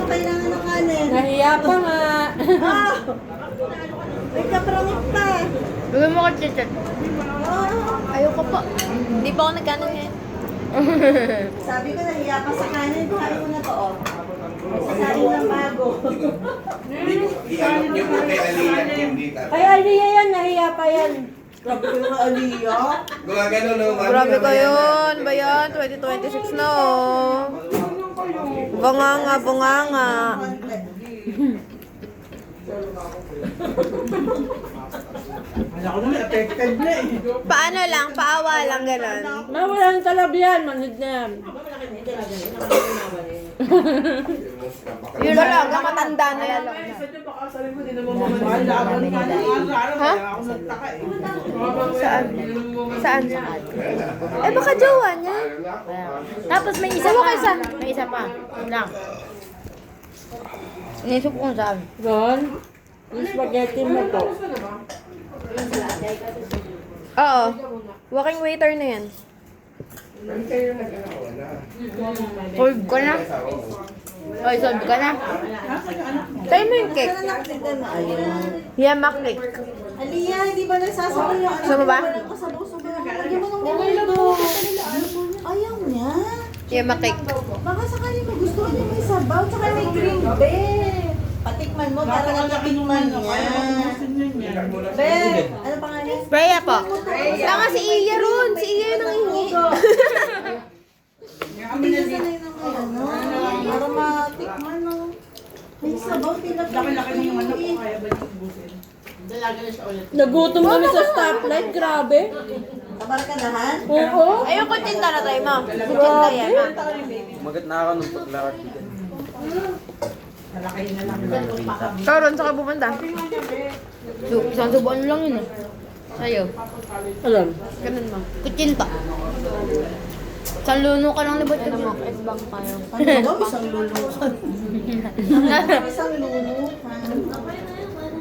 mo kailangan ng kanin. Nahiya pa nga. Ah! May kaprangit pa. Bigyan mo ko chichat. Oh. Ayoko po. Hindi pa ako nagkanon ngayon. Sabi ko nahiya ka sa kanin. Kain mo na to, oh. Sasain ng bago. Iyan niyo po kay Aliyah yung dita. Ay, Aliyah yan. Nahiya pa yan. Grabe ko yung Aliyah. Gumagano no, mami. Grabe ko yun. Ba yan? 2026 na oh. Bunganga, bunganga. Ako naman, affected na eh. Paano lang? Paawa lang ganun. Mawalan talab yan. Manhid na yan. Yun lang, matanda na yan. Ha? Saan? Saan? Eh baka jowa niya. Tapos may isa Sawa pa. ka isa. May isa pa. Yun lang. Inisip ko saan. Ron, yung spaghetti mo to. Oo. Walking waiter na yan. Solve ko na. Oy, solve ka na. Tayo mo yung cake. Yama cake. Aliyah, hindi ba nagsasabay yung Gusto mo ba? Lagyan mo ng ito. Ayaw niya. Yama cake. Baka sakali magustuhan niya may sabaw, tsaka may green bean. Patikman mo para nakatikman niya. Be, ano pangalan? Freya po. Tanga si Iya ron. Si Iya yung nangihingi. Hindi na sanay ng ano. Para matikman no. May sabaw, laki-laki na yung ano ko, kaya ba yung ubusin? Nagutom kami sa stoplight. Grabe. Kabarkadahan? Oo. Ayun, kutsinta na tayo mo. Kutsinta yan. Ha? Magat na ako nung paglakad dito. Ikaw ron, saan ka pumunta? Isang subuan lang yun eh. Sa'yo. Alam. Ganun mo. Kutsinta. Isang luno ka lang libot ka mo. Bang tayo. Ano daw? Isang lulukan. Isang lulukan.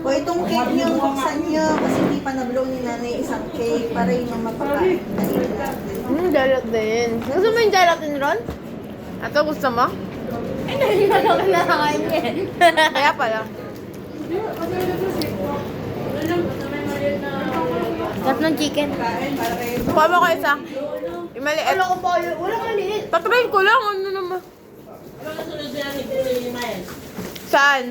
O itong cake niyo, buksan niyo. Kasi hindi pa na-blow ni nanay isang cake para yun yung mapakain natin. Gelatin. Gusto mo yung gelatin ron? Ato, gusto mo? Hindi ko lang kinakain yan. Kaya pala. Sarap ng chicken. Kuha mo ko isa. Yung maliit. Wala ko pa yun. Wala ka liit. Tatry ko lang. Ano naman? Saan?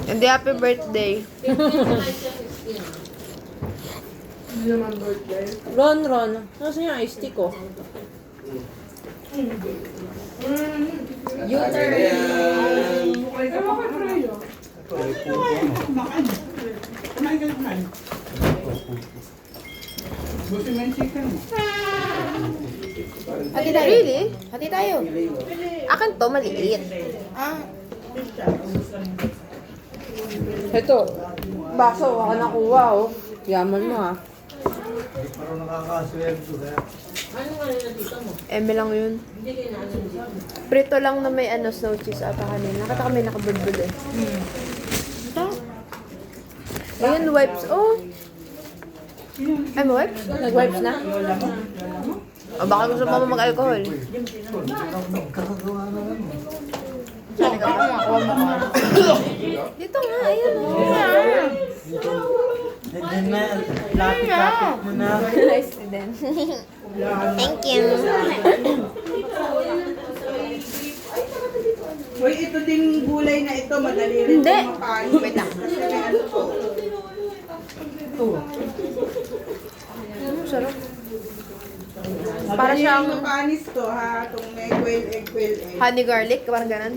Hindi, happy birthday. Ron. Nasaan yung iced tea ko? Hati tayo. Really? Hati tayo. Akin to, maliit. Ito. Baso. Ako nakuha oh. Yaman mo ah. Parang nakakaswerte kaya. Eme lang yun. Prito lang na may ano, snow cheese ata kanina. Nakita kami nakabulbul eh. Ito. Ayun, wipes. Oh! Ay, may wipes? Nag-wipes na? O baka gusto mo mag-alcohol. Saan ka pa? Makuha mo ka. Dito nga, ayun. Nandiyan na, lapit-lapit mo na. Nice din. Thank you. Hoy, ito din gulay na ito, madali rin Hindi. makain. Wait lang. Kasi may ano to. Sarap. Para Para siyang siyang makanis to ha, itong may quail egg. honey garlic, parang ganun.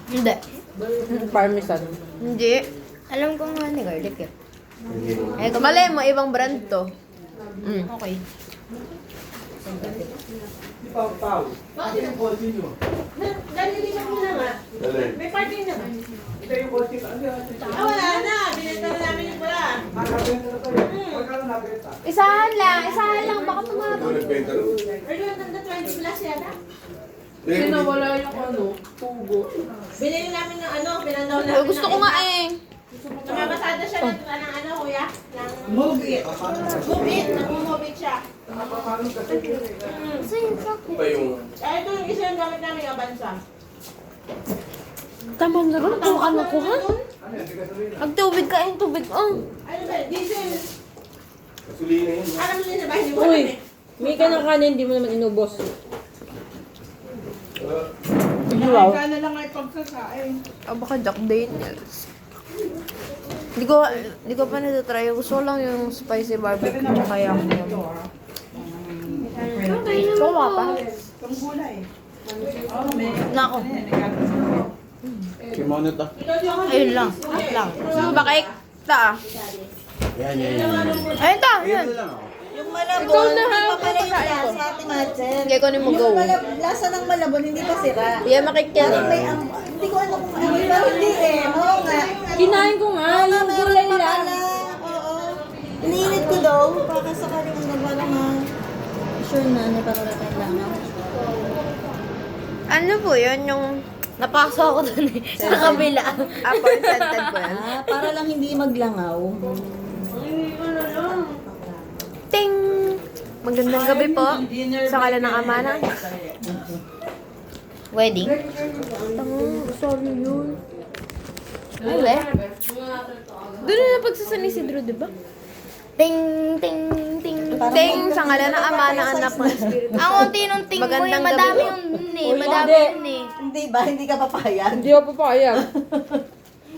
Hindi. Parmesan. Hindi. Alam ko nga ni garlic eh. Eh, mali mo, ibang brand to. Mm. Okay. Wala na, binenta na namin yung pula. Isahan lang, baka tumama. Ito nagbenta no? Pero yung tanda 20 plus yata. Wala yung ano, tubo. Binili namin ng ano, pinandaw namin. Gusto ko nga eh. Namabasada siya ng ano, kuya? Move it. Move it, nag-move it siya. Ano ba yung... Ito yung isa yung gamit namin yung bansa. Tama na rin. Kung ano ko, ha? Magtubig ka, yung tubig. Oh. Gasolina yun. Uy, may ka ng kanin, hindi mo naman inubos. Wow. Ah, baka Jack Daniels. Hindi ko pa natatry. Gusto ko lang yung spicy barbecue tsaka yung so, pa. Nako. Kimono to. Ayun lang. At lang. Bakit? Ta. Yan. Ayun ta. Yan. Ayun lang ako. Yung malabon, Ikaw na, hindi pa ha? pala yung lasa, Ate Madsen. Hindi ko ni mo go. Yung lasa ng malabon, hindi pa sira. Yeah, makikyan. Parang may hindi ko alam kung ano, pero hindi eh. Oo nga. Kinain ko nga, Oo nga, yung meron gulay pa lang. pala. Oo. Iniinit ko daw, baka sakaling nagwala nga. Sure na, nagpapala tayo lang. Ano po yun? Yung Napasok ako dun eh. Sa kabila. apple scented po yan? Ah, para lang hindi maglangaw. Ting! Magandang gabi po. Sa kala ng ama na. Wedding. Sorry yun. Ay, we. Doon na napagsasani si Drew, di ba? Ting, ting, ting. Ting! Sa kala ng ama ng anak ng Espiritu. Ang unti nung ting mo eh. Magandang Madami gabi. yun eh. Madami yun eh. Hindi ba? Hindi ka papayag? Hindi ako papayag.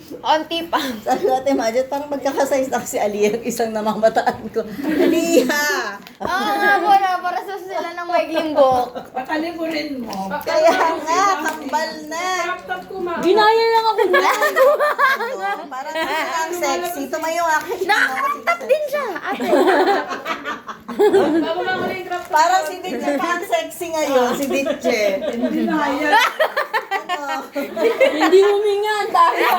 Onti pa. Sabi ko, Ate Madsen, parang magkakasize na si Ali, yung isang namamataan ko. Aliha! Oo nga po na. Para sa sila ng maigling buhok. Kaya nga, kambal na. Ginaya lang ako na. Parang ang sexy. Tumayo nga kayo. Nakakatap din siya, ate. Parang si Ditche pa ang sexy ngayon. Si Ditche. Hindi na yan. Hindi huminga, tayo.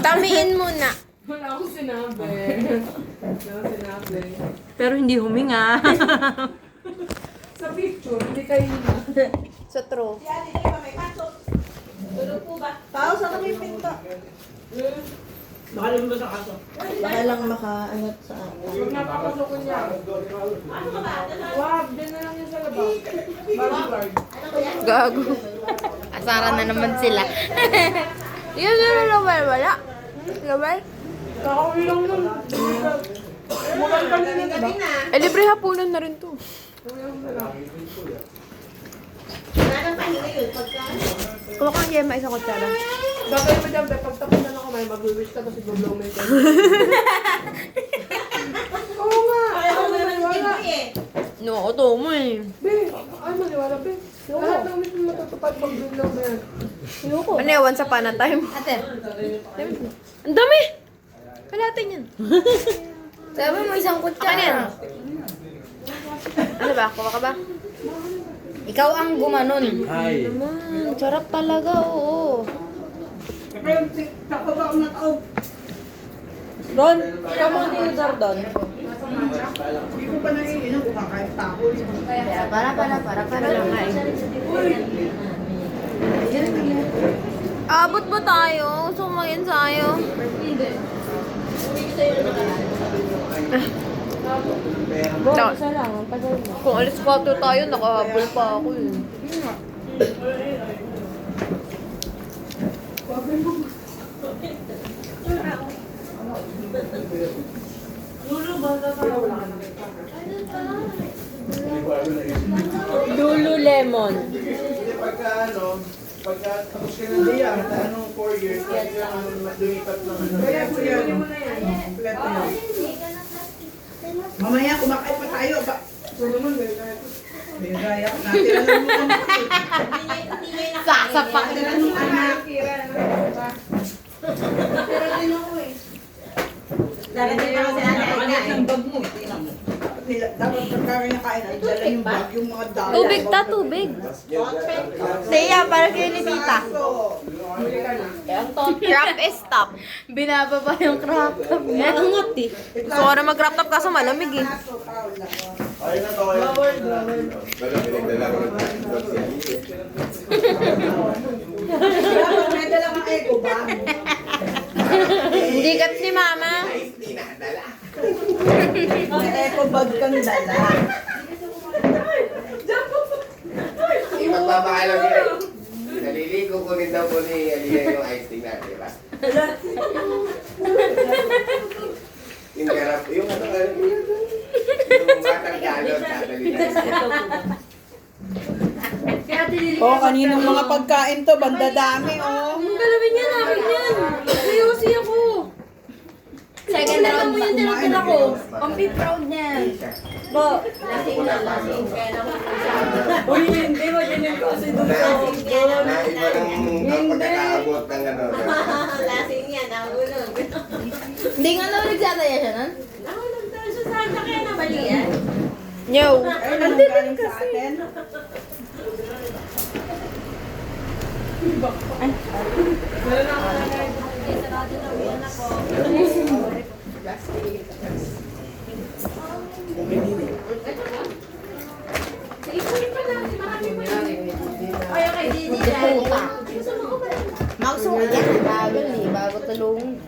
Tamiin muna. Pero hindi huminga. Sa true. Tao, saan kami pinto? Baka lang maka-anot sa akin. Gago. Asaran na naman sila. Yun yung lawal. Wala. Lawal. Eh, libre hapunan na rin to. Kuha kang yema, isang kutsara. Gagawin mo dyan, pagtapos na ako, may mag-wish ka tapos i-blow mo ito. Oo nga! Ayaw na maniwala. No, ito mo eh. Be, ay maniwala, be. Lahat ng wish mo matutupad pag-blow mo yan. Ano yawan sa pana time? Ate. Ang dami! Kalatin yan. Sabi mo isang Ano yan? kutsara. Ano ba? Kuha ka ba? Ikaw ang gumanon. Hi. Naman, sarap talaga, oo. Ron, come on, tinidor doon. Para. Abot ba tayo? Gusto ko mag-ensayo. Isa lang, ang tagal mo. Kung alis 4 tayo, nakahabol pa ako eh. Lululemon. Hindi, pagka tapos ka ng diya, 4 years, pwede ka lumipat ng Kaya kunin mo na yan. Kompleto yan. Mamaya kumakain pa tayo. Sumunod, eh. Kahit May raya ko natin. Alam mo kung Sasapak. Alam mo anak. Darating na kasi Napakalit ng bag mo. Tingnan mo. Dapat pagkain na kain ay dala yung bag, yung mga dala. Tubig ta, tubig. Teya, para kayo ni tita. Crop is top. Binababa yung crop top niya. Angat eh. Gusto ko na mag-crop top kaso malamig eh. Ayun na to, ayun. Wala, pinagdala ko ng Dapat may dala kang eco bag. Hindi kat ni mama. Hindi na, dala. may eco bag kang dala. magpapaalam niya. Naliligo ko rin daw po ni Aliyah yung ice tea natin, di ba? Yung garap, yung ano, yung batang galon, tatali na. Oh, kaninong mga pagkain to, banda dami, oh. Ang galawin niya namin yan. Seryosi ako. Second round mo yung tinatala ko. Pampi proud niyan. Bo, lasing na lasing. Kaya naman. Uy, hindi mo ganyan ko kasi doon sa Na iba ng pagkakaabot ng ano. Lasing yan, nahulog. Hindi nga naman nagsataya siya nun? Nahulog daw siya sa akin, kaya nabali yan. Yo! Ay, nangaling sa atin. Ay, okay, Didi dyan. Mouse mo yan. Bagal eh, bago tulong.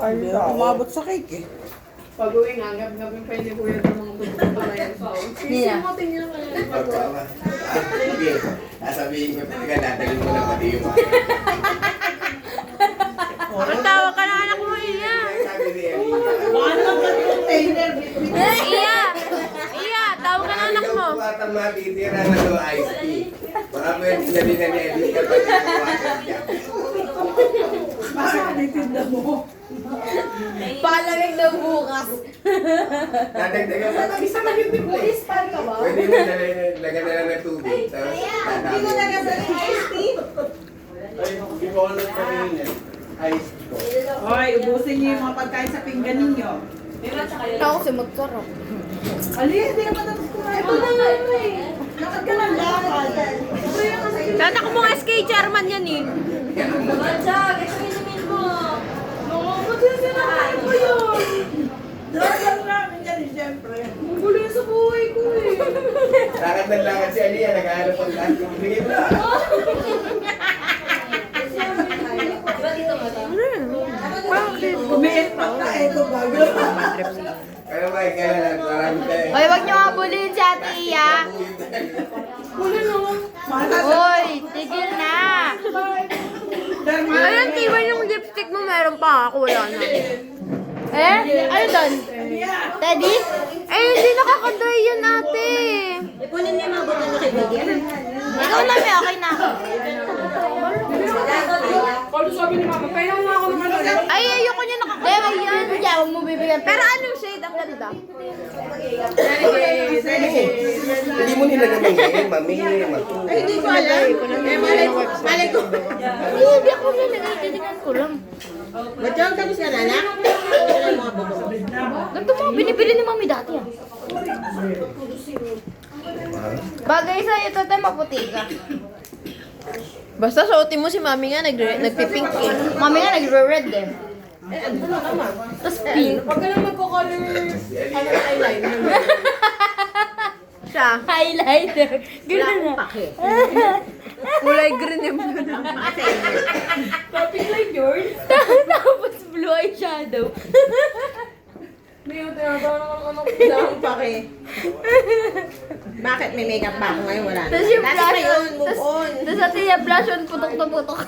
Hindi ako umabot sa cake eh. Pag-uwi nga, gab-gabing pa hindi kuya ng mga pagpapalayan pa. Nila. Sisimutin niya kaya ng Pagpapa. Sige, sasabihin ko talaga, dadalhin mo na pati yung Ang tawag ka na anak mo, Iya! Sabi ni Aliyah. Baka naman ka container. Iya! Iya! Tawag ka na anak mo! Batang matitira na do ice tea. Baka pwede na din na ni Aliyah pati yung water niya. Bakit naitinda mo? Palamig daw bukas. Dadagdagan pa. Isa na yun din po. Pwede mo lagyan na lang ng tubig. Tapos Hindi ko nagasaling ice tea. Ay, hindi ko alam kanina. Ice ko. Hoy, ubusin niyo yung mga pagkain sa pinggan ninyo. Ako si Matsarap. Ali, hindi ka matapos kumain. Ito na nga ito eh. Lakad ka lang lakad. Tatak mo nga SK chairman yan eh. Matsa, gusto inumin mo. Sinakain ko yun. Dagan namin yan eh, siyempre. Ang gulo yun sa buhay ko eh. lakad ng lakad si Aliyah. Naghahanap ang lahat ng bigay na. Umiit pa ka eh, ito bago. Pero ba, kaya marami tayo. Hoy, wag niyo habulin si Ate Iya. Hoy, tigil na. Ayun, tiwan yung lipstick mo, meron pa ako, wala na. Eh? Ano doon? Teddy? Eh, hindi nakakadry yun ate. Ipunin niyo mga buto na kay Biggy. Ikaw na, may okay na ako. Kalo sabi ni Mama, kaya nga ako naman. Ay, ayoko niya nakakadry. Dema yan. Kaya huwag mo bibigyan. Pero anong shade ang ganda? Hindi mo nila naman ngayon, mami. Hindi ko alam. Malay ko. Hindi ako nalagay. Titignan ko lang. Ba't yung tapos ka na, anak? Ganito mga binibili ni Mami dati ah. Bagay sa'yo, tatay maputi ka. Basta suotin mo si mami nga, nagpipink eh. Mami nga nagre-red eh. Tapos pink. Pag ka lang magko-color, eyeliner. Siya. Highlighter. Gano'n na. Kulay green yung Topic like yours. Tapos blue eyeshadow. Hindi yung tinatawag ng anak ko lang pake. Bakit may makeup ba ako ngayon? Wala Tapos yung blush on. Tapos sa tiya blush on, putok na putok.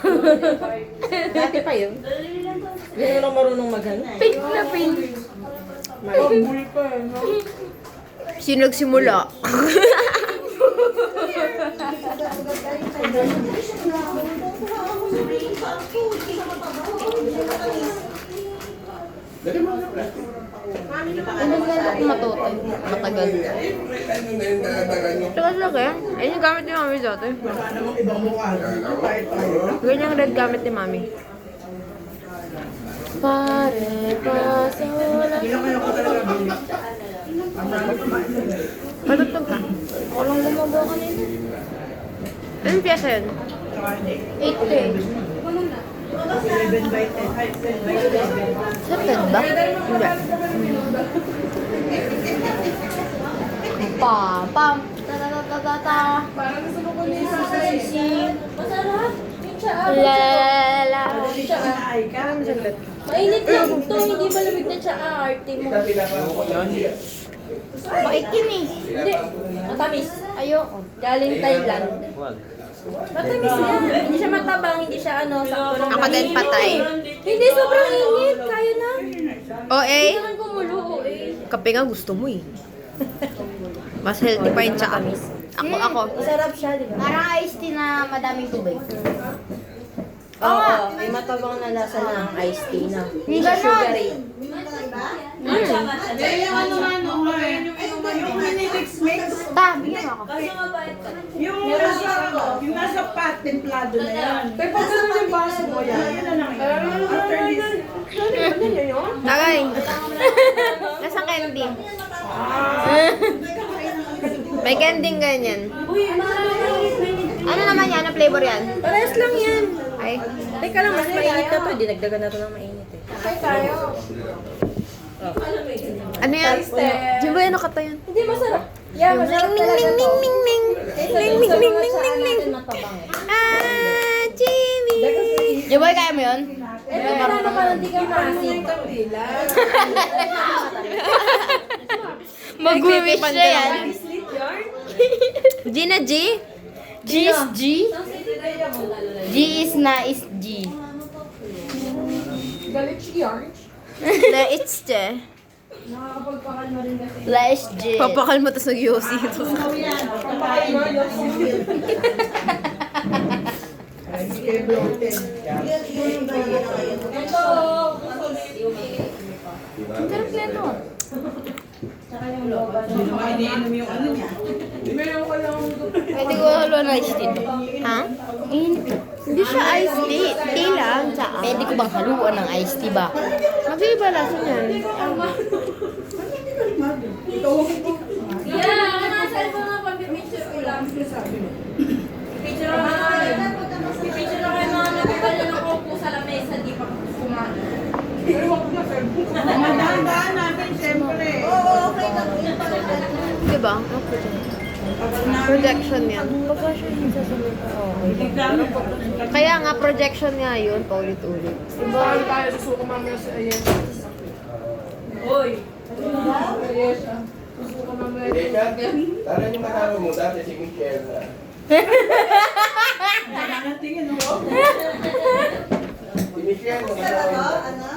Dati pa yun. Hindi mo lang marunong magano. Pink na pink. Pambul pa eh, no? Sino nagsimula? Dali mo na plastic. Ano ba ako matutoy? Matagal. Ano na yung nakatagan nyo? Takas lang eh. Ayun yung gamit ni mami dati. Baka namang ibang mukha. Kahit tayo. Ganyan yung red gamit ni mami. Pare, pasola. Hindi lang kayo ko talaga bili. Matutog ka. Ako lang gumagawa kanina. Anong piyasa yun? 8K. 11 by 10. Ay, 10 by 11. Certain ba? Hindi. Pam, pam. Ta-ta-ta-ta-ta. Parang gusto ko kunin sa sisi. Masarap. Yung tsaa. Lala. Ay ka. Mainit lang to, hindi malamig na tsaa. Arte mo. Ito pinapako ko yan. Maitim eh. Hindi. Matamis. Ayoko. Galing Thailand. Wag. Matamis yan. Hindi siya matabang, hindi siya ano, sakto lang. Ako din patay. Hindi, sobrang init. Kaya na. OA. Hindi naman kumulo, eh. Kape nga gusto mo eh. Mas healthy pa yun tsaka. Ako. Masarap siya, di ba? Parang iced tea na madaming tubig. Oo, may matabang na lasa ng iced tea na. Hindi siya Ganon. sugary. Yung minimix-mix, Ta, bigyan mo ako. yung nasa pot, templado na yan. Pero pag ganun yung baso mo yan. Yun na lang yan. After this, Ano niya yun? Tagay. Nasa candy. May candy ganyan. Ano naman yan? Ano flavor yan? Parehas lang yan. Ay. Teka lang, mas mainit na to. Dinagdagan na to ng mainit eh. Okay tayo. Ano yan? Di ba yan nakatayan? Hindi, masarap. Yeah, masarap talaga to. Ning ning. Ning ning ning ning ning ning. Matabang eh. Ah, Jimmy. Joboy, kaya mo yun? Eh, paano ka hindi ka maasig? Mag-wish na yan. Gina G? G is G? G is na is G. Galit si Yarn. Na it's Che. La is G. Papakal mo tas nag-yosi ito. Sarap na ito. hindi naman iniinom yung ano niya. Meron ko lang Pwede ko halo na iced tea. Ha? Init. Hindi siya iced tea. Tea lang. Tsaka. Pwede ko bang haluan ng iced tea ba? Mag-iba lasa niyan. Yeah, ano sa ito nga pag-picture ko lang. Picture ko na picture ko yung mga nagkakala ng upo sa lamesa, di pa kumain. Madaan natin, siyempre. Oo, okay lang. Yun pala. Diba? Projection yan. Kaya nga, projection nga yun. Paulit-ulit. Saan tayo susuko mamaya sa ayan. Hoy! Susuko mamaya. Teka, tara yung kasama mo dati si Michelle na. Tingin, no? Si Michelle, Sarap kasama ba? mo. Ano?